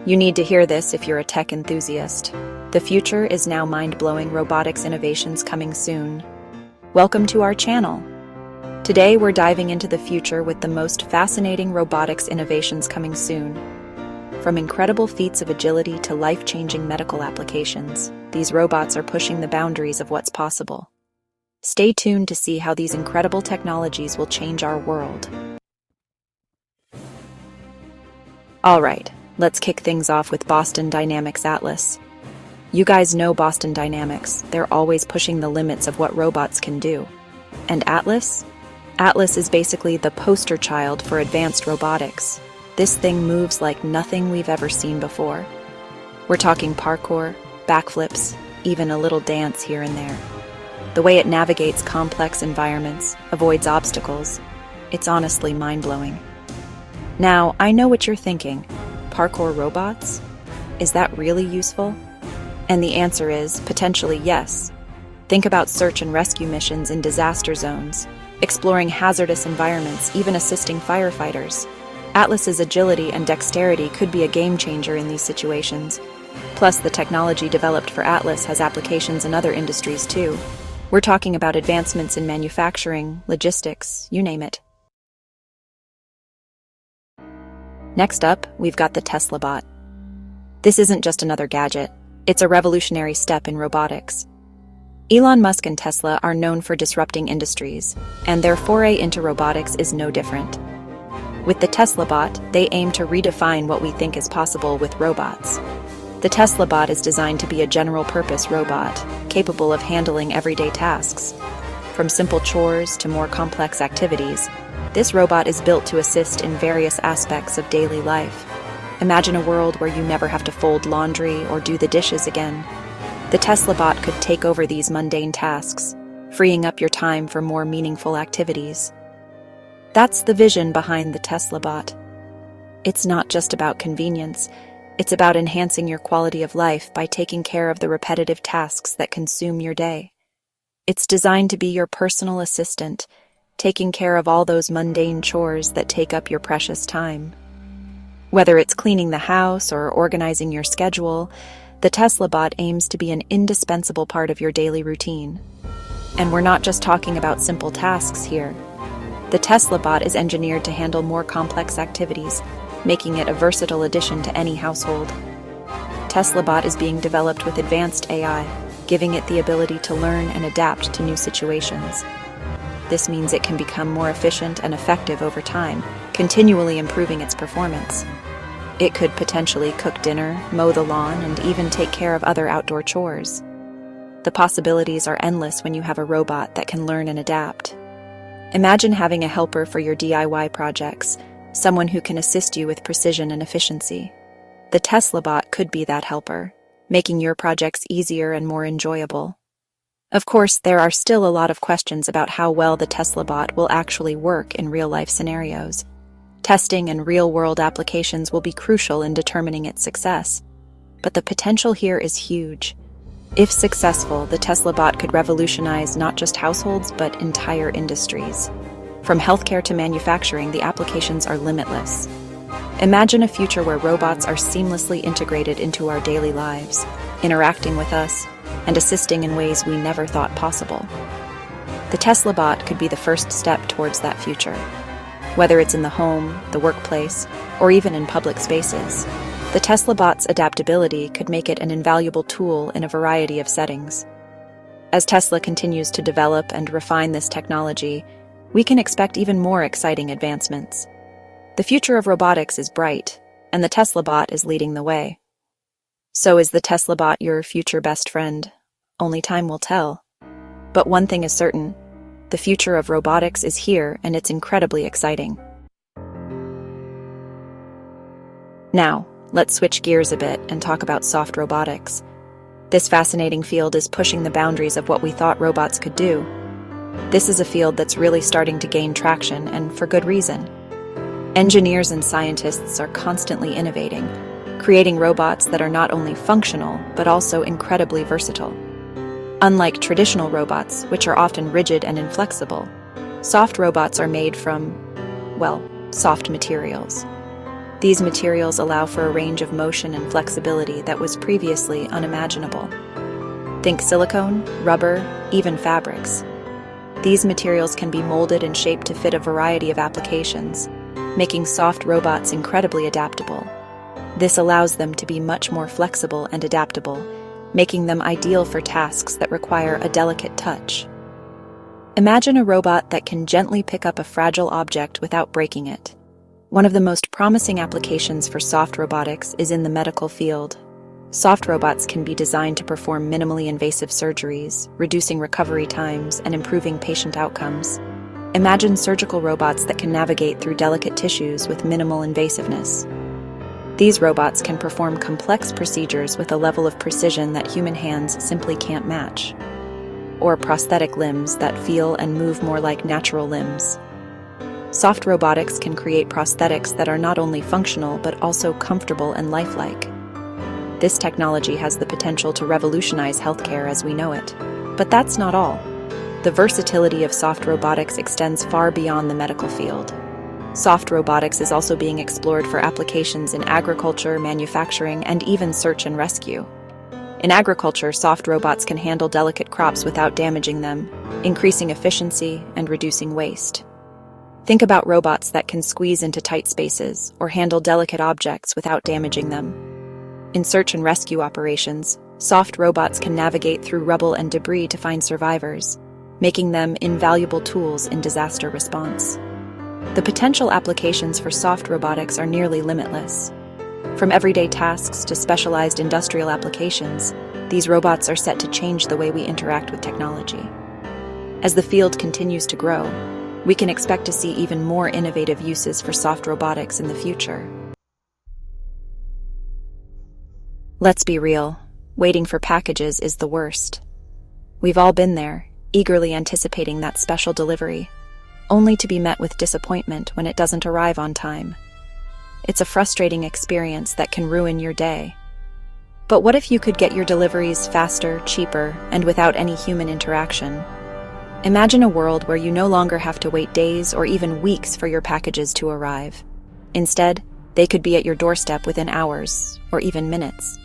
You need to hear this if you're a tech enthusiast. The future is now mind-blowing robotics innovations coming soon. Welcome to our channel. Today we're diving into the future with the most fascinating robotics innovations coming soon. From incredible feats of agility to life-changing medical applications, these robots are pushing the boundaries of what's possible. Stay tuned to see how these incredible technologies will change our world. All right, let's kick things off with Boston Dynamics Atlas. You guys know Boston Dynamics. They're always pushing the limits of what robots can do. And Atlas? Atlas is basically the poster child for advanced robotics. This thing moves like nothing we've ever seen before. We're talking parkour, backflips, even a little dance here and there. The way it navigates complex environments, avoids obstacles, it's honestly mind-blowing. Now, I know what you're thinking. Parkour robots? Is that really useful? And the answer is, potentially yes. Think about search and rescue missions in disaster zones, exploring hazardous environments, even assisting firefighters. Atlas's agility and dexterity could be a game changer in these situations. Plus, the technology developed for Atlas has applications in other industries too. We're talking about advancements in manufacturing, logistics, you name it. Next up, we've got the Tesla bot. This isn't just another gadget. It's a revolutionary step in robotics. Elon Musk and Tesla are known for disrupting industries, and their foray into robotics is no different. With the Tesla bot, they aim to redefine what we think is possible with robots. The Tesla bot is designed to be a general-purpose robot, capable of handling everyday tasks. From simple chores to more complex activities, this robot is built to assist in various aspects of daily life. Imagine a world where you never have to fold laundry or do the dishes again. The Tesla bot could take over these mundane tasks, freeing up your time for more meaningful activities. That's the vision behind the Tesla bot. It's not just about convenience, it's about enhancing your quality of life by taking care of the repetitive tasks that consume your day. It's designed to be your personal assistant, taking care of all those mundane chores that take up your precious time. Whether it's cleaning the house or organizing your schedule, the Tesla bot aims to be an indispensable part of your daily routine. And we're not just talking about simple tasks here. The Tesla bot is engineered to handle more complex activities, making it a versatile addition to any household. Tesla bot is being developed with advanced AI, giving it the ability to learn and adapt to new situations. This means it can become more efficient and effective over time, continually improving its performance. It could potentially cook dinner, mow the lawn, and even take care of other outdoor chores. The possibilities are endless when you have a robot that can learn and adapt. Imagine having a helper for your DIY projects, someone who can assist you with precision and efficiency. The Tesla bot could be that helper, making your projects easier and more enjoyable. Of course, there are still a lot of questions about how well the Tesla bot will actually work in real-life scenarios. Testing and real-world applications will be crucial in determining its success. But the potential here is huge. If successful, the Tesla bot could revolutionize not just households, but entire industries. From healthcare to manufacturing, the applications are limitless. Imagine a future where robots are seamlessly integrated into our daily lives, interacting with us, and assisting in ways we never thought possible. The Tesla bot could be the first step towards that future. Whether it's in the home, the workplace, or even in public spaces, the Tesla bot's adaptability could make it an invaluable tool in a variety of settings. As Tesla continues to develop and refine this technology, we can expect even more exciting advancements. The future of robotics is bright, and the Tesla bot is leading the way. So is the Tesla bot your future best friend? Only time will tell. But one thing is certain, the future of robotics is here and it's incredibly exciting. Now, let's switch gears a bit and talk about soft robotics. This fascinating field is pushing the boundaries of what we thought robots could do. This is a field that's really starting to gain traction, and for good reason. Engineers and scientists are constantly innovating, creating robots that are not only functional, but also incredibly versatile. Unlike traditional robots, which are often rigid and inflexible, soft robots are made from, well, soft materials. These materials allow for a range of motion and flexibility that was previously unimaginable. Think silicone, rubber, even fabrics. These materials can be molded and shaped to fit a variety of applications, making soft robots incredibly adaptable. This allows them to be much more flexible and adaptable, making them ideal for tasks that require a delicate touch. Imagine a robot that can gently pick up a fragile object without breaking it. One of the most promising applications for soft robotics is in the medical field. Soft robots can be designed to perform minimally invasive surgeries, reducing recovery times and improving patient outcomes. Imagine surgical robots that can navigate through delicate tissues with minimal invasiveness. These robots can perform complex procedures with a level of precision that human hands simply can't match. Or prosthetic limbs that feel and move more like natural limbs. Soft robotics can create prosthetics that are not only functional but also comfortable and lifelike. This technology has the potential to revolutionize healthcare as we know it. But that's not all. The versatility of soft robotics extends far beyond the medical field. Soft robotics is also being explored for applications in agriculture, manufacturing, and even search and rescue. In agriculture, soft robots can handle delicate crops without damaging them, increasing efficiency and reducing waste. Think about robots that can squeeze into tight spaces or handle delicate objects without damaging them. In search and rescue operations, soft robots can navigate through rubble and debris to find survivors, making them invaluable tools in disaster response. The potential applications for soft robotics are nearly limitless. From everyday tasks to specialized industrial applications, these robots are set to change the way we interact with technology. As the field continues to grow, we can expect to see even more innovative uses for soft robotics in the future. Let's be real, waiting for packages is the worst. We've all been there, eagerly anticipating that special delivery, only to be met with disappointment when it doesn't arrive on time. It's a frustrating experience that can ruin your day. But what if you could get your deliveries faster, cheaper, and without any human interaction? Imagine a world where you no longer have to wait days or even weeks for your packages to arrive. Instead, they could be at your doorstep within hours, or even minutes.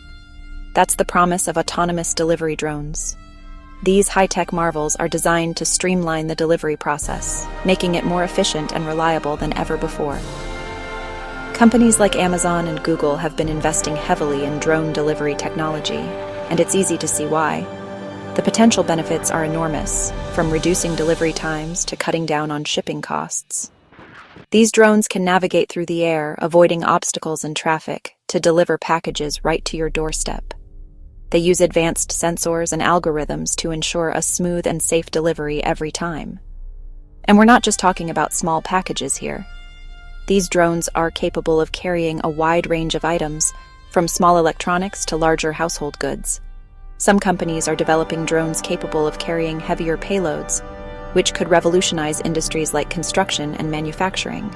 That's the promise of autonomous delivery drones. These high-tech marvels are designed to streamline the delivery process, making it more efficient and reliable than ever before. Companies like Amazon and Google have been investing heavily in drone delivery technology, and it's easy to see why. The potential benefits are enormous, from reducing delivery times to cutting down on shipping costs. These drones can navigate through the air, avoiding obstacles and traffic, to deliver packages right to your doorstep. They use advanced sensors and algorithms to ensure a smooth and safe delivery every time. And we're not just talking about small packages here. These drones are capable of carrying a wide range of items, from small electronics to larger household goods. Some companies are developing drones capable of carrying heavier payloads, which could revolutionize industries like construction and manufacturing.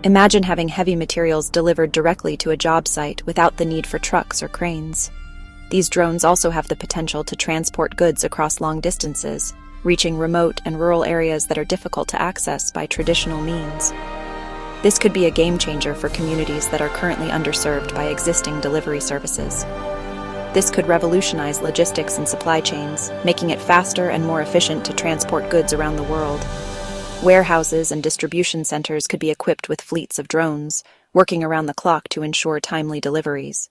Imagine having heavy materials delivered directly to a job site without the need for trucks or cranes. These drones also have the potential to transport goods across long distances, reaching remote and rural areas that are difficult to access by traditional means. This could be a game changer for communities that are currently underserved by existing delivery services. This could revolutionize logistics and supply chains, making it faster and more efficient to transport goods around the world. Warehouses and distribution centers could be equipped with fleets of drones, working around the clock to ensure timely deliveries.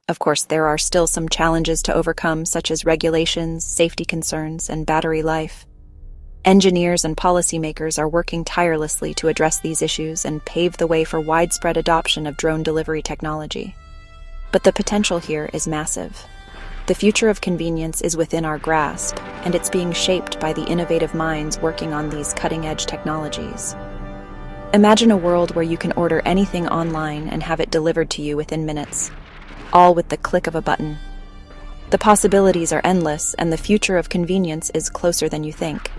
Of course, there are still some challenges to overcome, such as regulations, safety concerns, and battery life. Engineers and policymakers are working tirelessly to address these issues and pave the way for widespread adoption of drone delivery technology. But the potential here is massive. The future of convenience is within our grasp, and it's being shaped by the innovative minds working on these cutting-edge technologies. Imagine a world where you can order anything online and have it delivered to you within minutes, all with the click of a button. The possibilities are endless, and the future of convenience is closer than you think.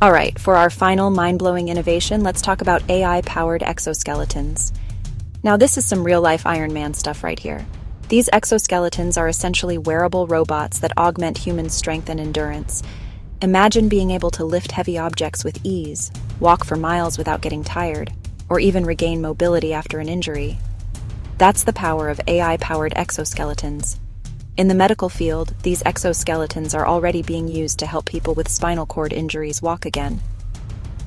All right, for our final mind-blowing innovation, let's talk about AI-powered exoskeletons. Now, this is some real-life Iron Man stuff right here. These exoskeletons are essentially wearable robots that augment human strength and endurance. Imagine being able to lift heavy objects with ease, walk for miles without getting tired, or even regain mobility after an injury. That's the power of AI-powered exoskeletons. In the medical field, these exoskeletons are already being used to help people with spinal cord injuries walk again.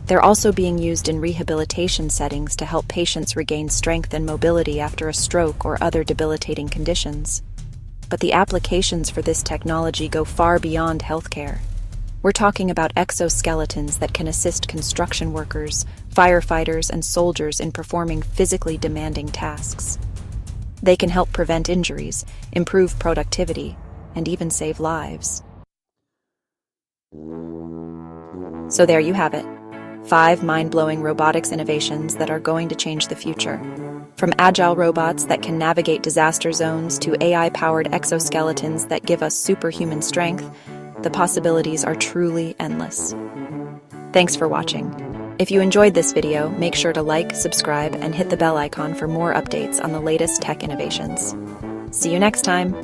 They're also being used in rehabilitation settings to help patients regain strength and mobility after a stroke or other debilitating conditions. But the applications for this technology go far beyond healthcare. We're talking about exoskeletons that can assist construction workers, firefighters, and soldiers in performing physically demanding tasks. They can help prevent injuries, improve productivity, and even save lives. So there you have it. 5 mind-blowing robotics innovations that are going to change the future. From agile robots that can navigate disaster zones to AI-powered exoskeletons that give us superhuman strength, the possibilities are truly endless. Thanks for watching. If you enjoyed this video, make sure to like, subscribe, and hit the bell icon for more updates on the latest tech innovations. See you next time!